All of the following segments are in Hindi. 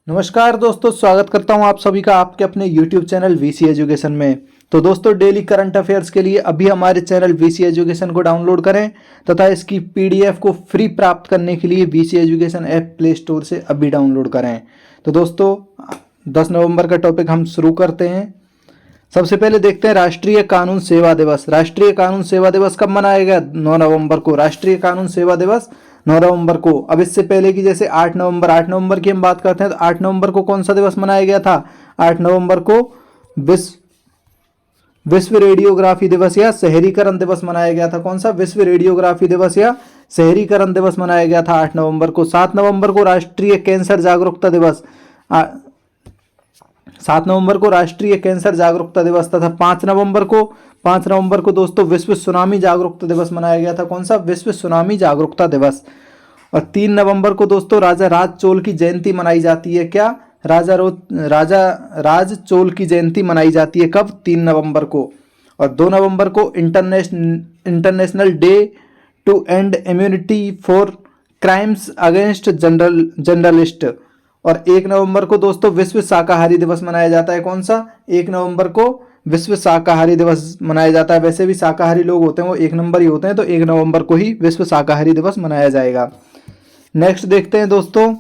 नमस्कार दोस्तों, स्वागत करता हूं आप सभी का आपके अपने YouTube चैनल वीसी एजुकेशन में। तो दोस्तों, डेली करंट अफेयर्स के लिए अभी हमारे चैनल वीसी एजुकेशन को डाउनलोड करें तथा इसकी पीडीएफ को फ्री प्राप्त करने के लिए VC education app play store से अभी डाउनलोड करें। तो दोस्तों, 10 नवंबर का टॉपिक हम शुरू करते हैं। सबसे पहले देखते हैं राष्ट्रीय कानून सेवा दिवस। राष्ट्रीय कानून सेवा दिवस कब मनाया गया? 9 नवंबर को। राष्ट्रीय कानून सेवा दिवस 9 नवंबर को। अब इससे पहले की जैसे 8 नवंबर की हम बात करते हैं तो 8 नवंबर को कौन सा दिवस मनाया गया था? 8 नवंबर को विश्व रेडियोग्राफी दिवस या शहरीकरण दिवस मनाया गया था। कौन सा? विश्व रेडियोग्राफी दिवस या शहरीकरण दिवस मनाया गया था 8 नवंबर को। 7 नवंबर को राष्ट्रीय कैंसर जागरूकता दिवस 7 नवंबर को राष्ट्रीय कैंसर जागरूकता दिवस तथा 5 नवंबर को दोस्तों विश्व सुनामी जागरूकता दिवस मनाया गया था। कौन सा? विश्व सुनामी जागरूकता दिवस। और 3 नवंबर को दोस्तों राजा राज चोल की जयंती मनाई जाती है। क्या? राजा राज चोल की जयंती मनाई जाती है। कब? 3 नवंबर को। और 2 नवंबर को international day to end immunity for crimes against journalist. और 1 नवंबर को दोस्तों विश्व शाकाहारी दिवस मनाया जाता है। कौन सा? 1 नवंबर को विश्व शाकाहारी दिवस मनाया जाता है। वैसे भी शाकाहारी लोग होते हैं वो 1 नंबर ही होते हैं, तो 1 नवंबर को ही विश्व शाकाहारी दिवस मनाया जाएगा। नेक्स्ट देखते हैं दोस्तों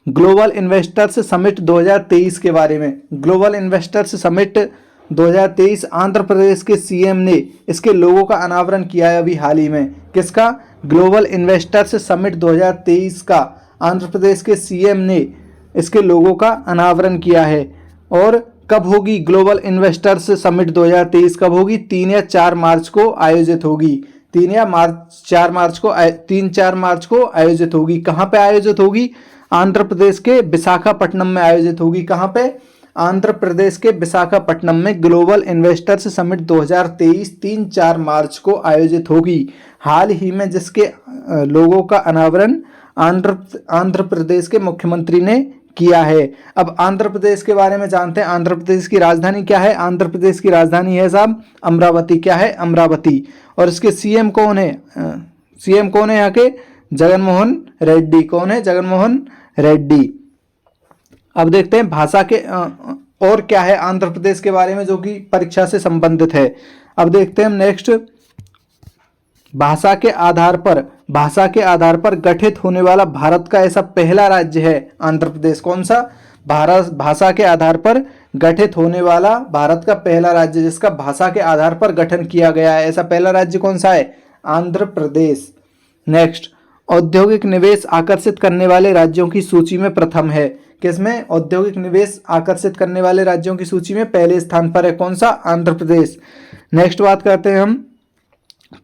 ग्लोबल इन्वेस्टर्स समिट 2023 के बारे में। Global investors summit 2023 Andhra Pradesh के सीएम ने इसके लोगों का अनावरण किया है अभी हाल ही में। किसका? ग्लोबल इन्वेस्टर्स समिट 2023 का आंध्र प्रदेश के सीएम ने इसके लोगों का अनावरण किया है। और कब होगी ग्लोबल इन्वेस्टर्स समिट 2023? कब होगी? 3 या 4 मार्च को आयोजित होगी। 3-4 मार्च को आयोजित होगी। कहाँ पे आयोजित होगी? आंध्र प्रदेश के विशाखापट्टनम में आयोजित होगी। कहाँ पे? आंध्र प्रदेश के विशाखापट्टनम में ग्लोबल इन्वेस्टर्स समिट 2023 3-4 मार्च को आयोजित होगी। हाल ही में जिसके लोगों का अनावरण आंध्र प्रदेश के मुख्यमंत्री ने किया है। अब आंध्र प्रदेश के बारे में जानते हैं। आंध्र प्रदेश की राजधानी क्या है? आंध्र प्रदेश की राजधानी है साहब अमरावती। क्या है? अमरावती। और इसके सीएम कौन है? सीएम कौन है यहाँ के? जगनमोहन रेड्डी। कौन है? जगनमोहन रेड्डी। अब देखते हैं भाषा के और क्या है आंध्र प्रदेश के बारे में जो कि परीक्षा से संबंधित है। अब देखते हैं हम नेक्स्ट भाषा के आधार पर गठित होने वाला भारत का ऐसा पहला राज्य है आंध्र प्रदेश। कौन सा? भाषा के आधार पर गठित होने वाला भारत का पहला राज्य जिसका भाषा के आधार पर गठन किया गया है, ऐसा पहला राज्य कौन सा है? आंध्र प्रदेश। नेक्स्ट, औद्योगिक निवेश आकर्षित करने वाले राज्यों की सूची में प्रथम है। किसमें? औद्योगिक निवेश आकर्षित करने वाले राज्यों की सूची में पहले स्थान पर है। कौन सा? आंध्र प्रदेश। नेक्स्ट बात करते हैं हम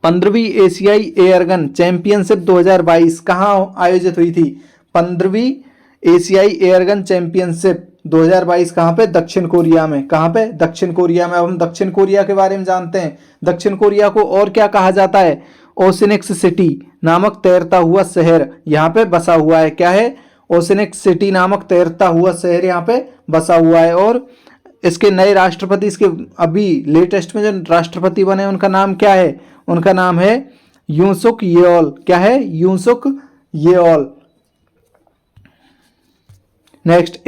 15वीं एशियाई एयरगन चैंपियनशिप 2022 कहाँ आयोजित हुई थी? 15वीं एशियाई एयरगन चैंपियनशिप 2022 कहाँ पे? दक्षिण कोरिया में। कहाँ पे? दक्षिण कोरिया में। अब हम दक्षिण कोरिया के बारे में जानते हैं। दक्षिण कोरिया को और क्या कहा जाता है? ओसिनिक्स सिटी नामक तैरता हुआ शहर यहाँ पे बसा हुआ है। क्या है? ओसिनिक्स सिटी नामक तैरता हुआ शहर यहाँ पे बसा हुआ है। और इसके नए राष्ट्रपति, इसके अभी लेटेस्ट में जो राष्ट्रपति बने उनका नाम क्या है? उनका नाम है यूसुक येओल। क्या है? यूसुक येओल। नेक्स्ट,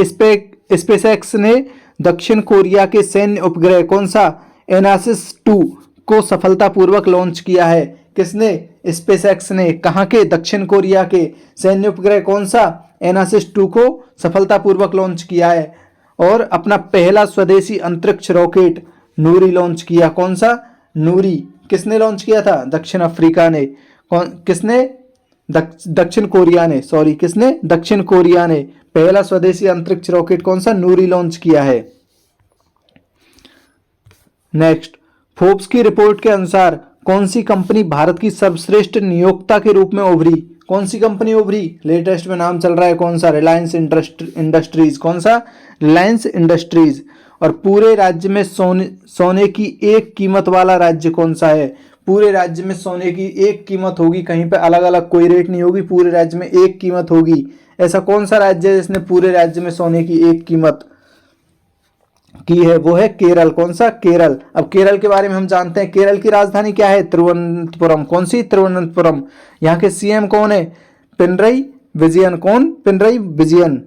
स्पेसएक्स ने दक्षिण कोरिया के सैन्य उपग्रह कौन सा? एनासिस 2 को सफलतापूर्वक लॉन्च किया है। किसने? स्पेसएक्स ने। कहाँ के? दक्षिण कोरिया के सैन्य उपग्रह कौन सा? एनासिस 2 को सफलतापूर्वक लॉन्च किया है। और अपना पहला स्वदेशी अंतरिक्ष रॉकेट नूरी लॉन्च किया। कौन सा? नूरी। किसने लॉन्च किया था? दक्षिण अफ्रीका ने। किसने? दक्षिण कोरिया ने। सॉरी, किसने? दक्षिण कोरिया ने पहला स्वदेशी अंतरिक्ष रॉकेट कौन सा? नूरी लॉन्च किया है। नेक्स्ट, फोर्ब्स की रिपोर्ट के अनुसार कौन सी कंपनी भारत की सर्वश्रेष्ठ नियोक्ता के रूप में उभरी? कौन सी कंपनी उभरी? लेटेस्ट में नाम चल रहा है कौन सा? रिलायंस इंडस्ट्रीज। कौन सा? रिलायंस इंडस्ट्रीज। और पूरे राज्य में सोने की एक कीमत वाला राज्य कौन सा है? पूरे राज्य में सोने की एक कीमत होगी, कहीं पे अलग अलग कोई रेट नहीं होगी, पूरे राज्य में एक कीमत होगी। ऐसा कौन सा राज्य है जिसने पूरे राज्य में सोने की एक कीमत की है? वो है केरल। कौन सा? केरल। अब केरल के बारे में हम जानते हैं। केरल की राजधानी क्या है? तिरुवनंतपुरम। कौन सी? तिरुवनंतपुरम। यहाँ के सीएम कौन है? पिनरई विजयन। कौन? पिनरई विजयन।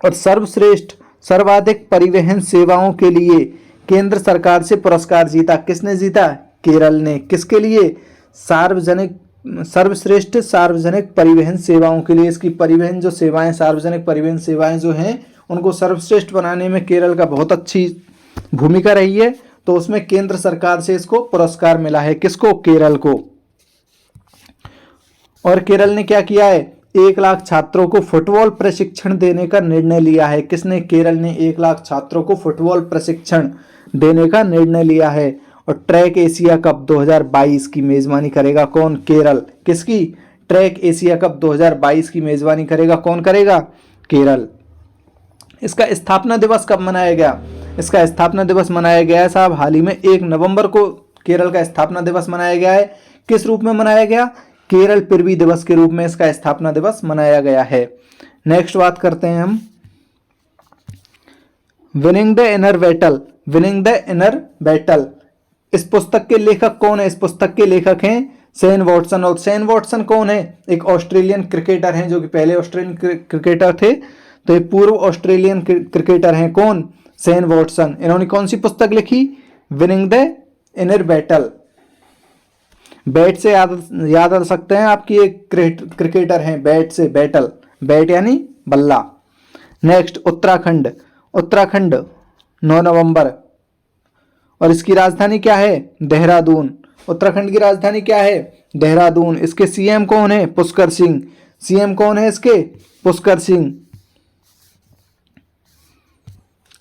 और सर्वश्रेष्ठ सर्वाधिक परिवहन सेवाओं के लिए केंद्र सरकार से पुरस्कार जीता। किसने जीता? केरल ने। किसके लिए? सार्वजनिक सर्वश्रेष्ठ सार्वजनिक परिवहन सेवाओं के लिए। इसकी परिवहन जो सेवाएं, सार्वजनिक परिवहन सेवाएं जो हैं उनको सर्वश्रेष्ठ बनाने में केरल का बहुत अच्छी भूमिका रही है, तो उसमें केंद्र सरकार से इसको पुरस्कार मिला है। किसको? केरल को। और केरल ने क्या किया है? 1 लाख छात्रों को फुटबॉल प्रशिक्षण देने का निर्णय लिया है। किसने? केरल ने 1 लाख छात्रों को फुटबॉल प्रशिक्षण देने का निर्णय लिया है। और ट्रैक एशिया कप 2022 की मेजबानी करेगा कौन? केरल। किसकी? ट्रैक एशिया कप 2022 की मेजबानी करेगा कौन? करेगा केरल। इसका स्थापना दिवस कब मनाया गया? इसका स्थापना दिवस मनाया गया है साहब हाल ही में 1 नवंबर को केरल का स्थापना दिवस मनाया गया है। किस रूप में मनाया गया? केरल पृथ्वी दिवस के रूप में इसका स्थापना दिवस मनाया गया है। नेक्स्ट बात करते हैं हम winning the inner battle. Winning the inner battle, इस पुस्तक के लेखक कौन है? इस पुस्तक के लेखक हैं शेन वॉटसन। और शेन वॉटसन कौन है? एक ऑस्ट्रेलियन क्रिकेटर हैं, जो कि पहले ऑस्ट्रेलियन क्रिकेटर थे, तो ये पूर्व ऑस्ट्रेलियन क्रिकेटर हैं। कौन? Shane Watson. इन्होंने कौन सी पुस्तक लिखी? Winning the inner battle. Bat से याद आ सकते हैं आपकी एक क्रिकेटर हैं, बैट से बैटल, बैट यानी बल्ला। नेक्स्ट उत्तराखंड। उत्तराखंड 9 नवंबर, और इसकी राजधानी क्या है? देहरादून। उत्तराखंड की राजधानी क्या है? देहरादून। इसके सीएम कौन है? पुष्कर सिंह। सीएम कौन है इसके? पुष्कर सिंह।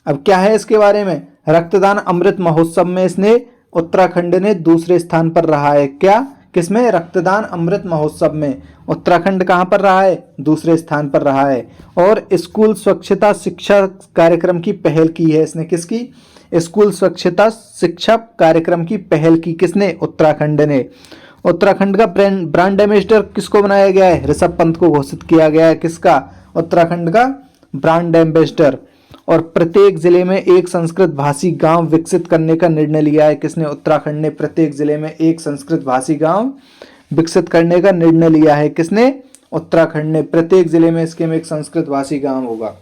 अब क्या है इसके बारे में? रक्तदान अमृत महोत्सव में इसने उत्तराखंड ने दूसरे स्थान पर रहा है। क्या? किसमें? रक्तदान अमृत महोत्सव में उत्तराखंड कहां पर रहा है? दूसरे स्थान पर रहा है। और स्कूल स्वच्छता शिक्षा कार्यक्रम की पहल की है इसने। किसकी? स्कूल स्वच्छता शिक्षा कार्यक्रम की पहल की किसने? उत्तराखंड ने। उत्तराखंड का ब्रांड एम्बेसडर किसको बनाया गया है? ऋषभ पंत को घोषित किया गया है। किसका? उत्तराखंड का ब्रांड एम्बेसडर। और प्रत्येक जिले में एक संस्कृत भाषी गांव विकसित करने का निर्णय लिया है। किसने? उत्तराखंड ने प्रत्येक जिले में एक संस्कृत भाषी गांव विकसित करने का निर्णय लिया है। किसने? उत्तराखंड ने। प्रत्येक जिले में इसके में एक संस्कृत भाषी गांव होगा।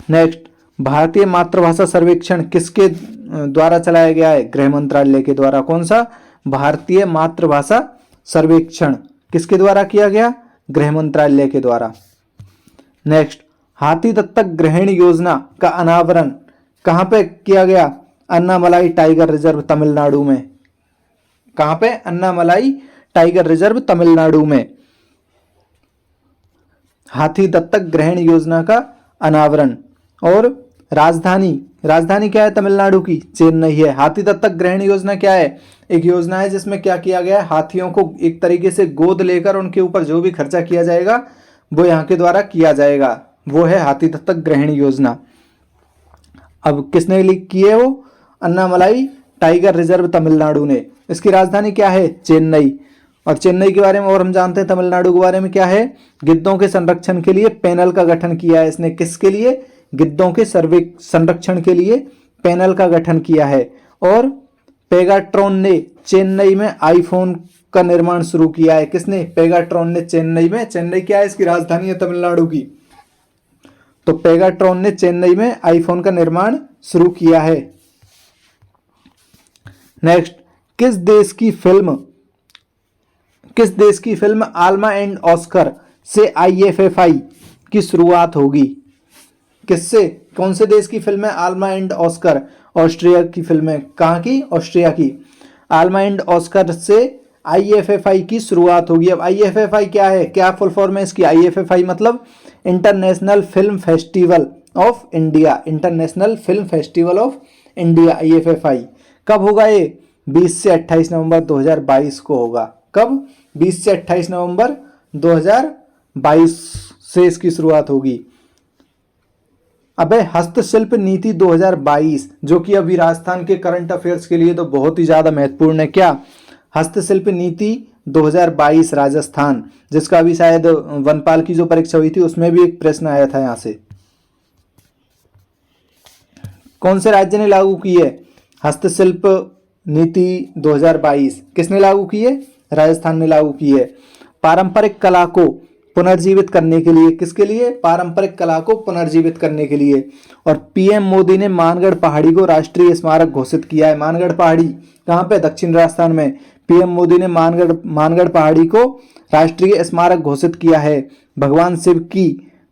नेक्स्ट, भारतीय मातृभाषा सर्वेक्षण किसके द्वारा चलाया गया है? गृह मंत्रालय के द्वारा। कौन सा? भारतीय मातृभाषा सर्वेक्षण किसके द्वारा किया गया? गृह मंत्रालय के द्वारा। नेक्स्ट, हाथी दत्तक ग्रहण योजना का अनावरण कहां पे किया गया? अन्नामलाई टाइगर रिजर्व तमिलनाडु में। कहां पे? अन्नामलाई टाइगर रिजर्व तमिलनाडु में हाथी दत्तक ग्रहण योजना का अनावरण। और राजधानी क्या है तमिलनाडु की? चेन्नई है। हाथी दत्तक ग्रहण योजना क्या है? एक योजना है जिसमें क्या किया गया है? हाथियों को एक तरीके से गोद लेकर उनके ऊपर जो भी खर्चा किया जाएगा वो यहाँ के द्वारा किया जाएगा, वो है हाथी दत्तक ग्रहण योजना। अब किसने की है वो? अन्नामलाई टाइगर रिजर्व तमिलनाडु ने। इसकी राजधानी क्या है? चेन्नई। और चेन्नई के बारे में और हम जानते हैं तमिलनाडु के बारे में क्या है? गिद्धों के संरक्षण के लिए पैनल का गठन किया है इसने। किसके लिए? गिद्धों के संरक्षण के लिए पैनल का गठन किया है। और पेगाट्रॉन ने चेन्नई में आईफोन का निर्माण शुरू किया है। किसने? पेगाट्रॉन ने चेन्नई में। चेन्नई क्या है? इसकी राजधानी है तमिलनाडु की। तो पेगाट्रॉन ने चेन्नई में आईफोन का निर्माण शुरू किया है। नेक्स्ट, किस देश की फिल्म आल्मा एंड ऑस्कर से IFFI की शुरुआत होगी? किससे? कौन से देश की फिल्म है आल्मा एंड ऑस्कर? ऑस्ट्रिया की फिल्म है। कहाँ की? ऑस्ट्रिया की। आल्मा एंड ऑस्कर से IFFI की शुरुआत होगी। अब IFFI क्या है? क्या फुल फॉर्म है इसकी? IFFI मतलब international film festival of India. International film festival of India IFFI कब होगा ये? 20 से 28 नवंबर 2022 को होगा। कब? 20 से 28 नवंबर 2022 से इसकी शुरुआत होगी। अबे हस्तशिल्प नीति 2022 जो कि अभी राजस्थान के करंट अफेयर्स के लिए तो बहुत ही ज्यादा महत्वपूर्ण है। क्या? हस्तशिल्प नीति 2022 राजस्थान, जिसका अभी शायद वनपाल की जो परीक्षा हुई थी उसमें भी एक प्रश्न आया था। यहां से कौन से राज्य ने लागू की है हस्तशिल्प नीति 2022? किसने लागू की है? राजस्थान ने लागू की है। पारंपरिक कला को पुनर्जीवित करने के लिए, किसके लिए? पारंपरिक कला को पुनर्जीवित करने के लिए। और पीएम मोदी ने मानगढ़ पहाड़ी को राष्ट्रीय स्मारक घोषित किया है। मानगढ़ पहाड़ी कहाँ पे? दक्षिण राजस्थान में। पीएम मोदी ने मानगढ़ पहाड़ी को राष्ट्रीय स्मारक घोषित किया है। भगवान शिव की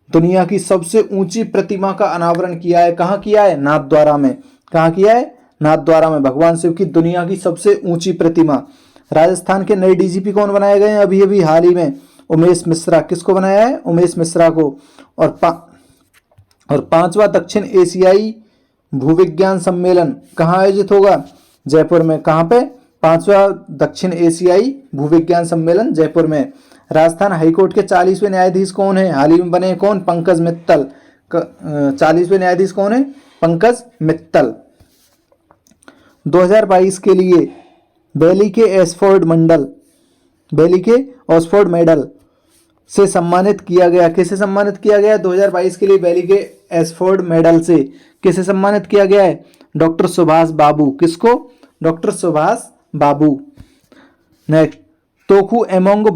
दुनिया की सबसे ऊंची प्रतिमा का अनावरण किया है। कहाँ किया है? नाथद्वारा में। कहाँ किया है? नाथद्वारा में। भगवान शिव की दुनिया की सबसे ऊंची प्रतिमा। राजस्थान के नए डीजीपी कौन बनाए गए हैं अभी अभी हाल ही में? उमेश मिश्रा। किसको बनाया है? उमेश मिश्रा को। और पांचवा दक्षिण एशियाई भूविज्ञान सम्मेलन कहाँ आयोजित होगा? जयपुर में। कहाँ पे? पांचवा दक्षिण एशियाई भूविज्ञान सम्मेलन जयपुर में। राजस्थान हाईकोर्ट के 40वें न्यायाधीश कौन है? हाल ही में बने कौन? पंकज मित्तल। 40वें न्यायाधीश कौन है? पंकज मित्तल। 2022 के लिए बेली के ऑक्सफोर्ड मेडल से सम्मानित किया गया। किसे सम्मानित किया गया? 2022 के लिए बेली के ऑक्सफोर्ड मेडल से किसे सम्मानित किया गया है? डॉक्टर सुभाष बाबू। किसको? डॉक्टर सुभाष बाबू। नेक्स्ट, तोकू एमोंग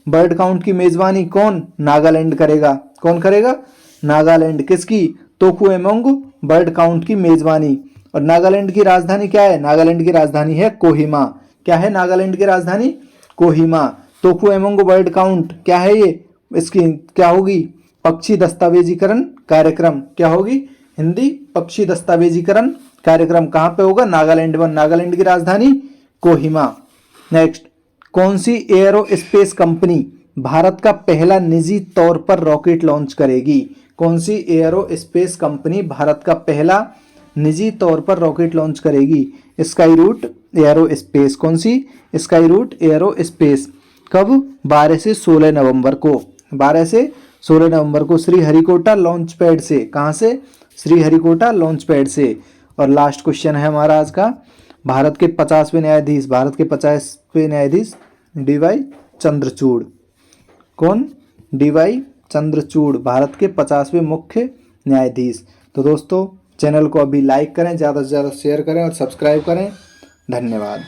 बर्ड काउंट की मेजबानी कौन? नागालैंड करेगा। कौन करेगा? नागालैंड। किसकी? तोकू एमोंग बर्ड काउंट की मेजबानी। और नागालैंड की राजधानी क्या है? नागालैंड की राजधानी है कोहिमा। क्या है नागालैंड की राजधानी? कोहिमा। तोकू एमोंग बर्ड काउंट क्या है ये? इसकी क्या होगी? पक्षी दस्तावेजीकरण कार्यक्रम। क्या होगी? हिंदी पक्षी दस्तावेजीकरण कार्यक्रम। कहाँ पे होगा? नागालैंड में। नागालैंड की राजधानी कोहिमा। नेक्स्ट, कौन सी एयरोस्पेस कंपनी भारत का पहला निजी तौर पर रॉकेट लॉन्च करेगी? कौन सी एयरोस्पेस कंपनी भारत का पहला निजी तौर पर रॉकेट लॉन्च करेगी? स्काई रूट एयरोस्पेस। कौन सी? Sky root aerospace. कब? 12 से 16 नवंबर को। 12 से 16 नवंबर को श्रीहरिकोटा लॉन्च पैड से। कहाँ से? श्रीहरिकोटा लॉन्च पैड से। और लास्ट क्वेश्चन है हमारा आज का, भारत के 50वें न्यायाधीश डीवाई चंद्रचूड़। कौन? डीवाई चंद्रचूड़, भारत के 50वें मुख्य न्यायाधीश। तो दोस्तों चैनल को अभी लाइक करें, ज़्यादा से ज़्यादा शेयर करें और सब्सक्राइब करें। धन्यवाद।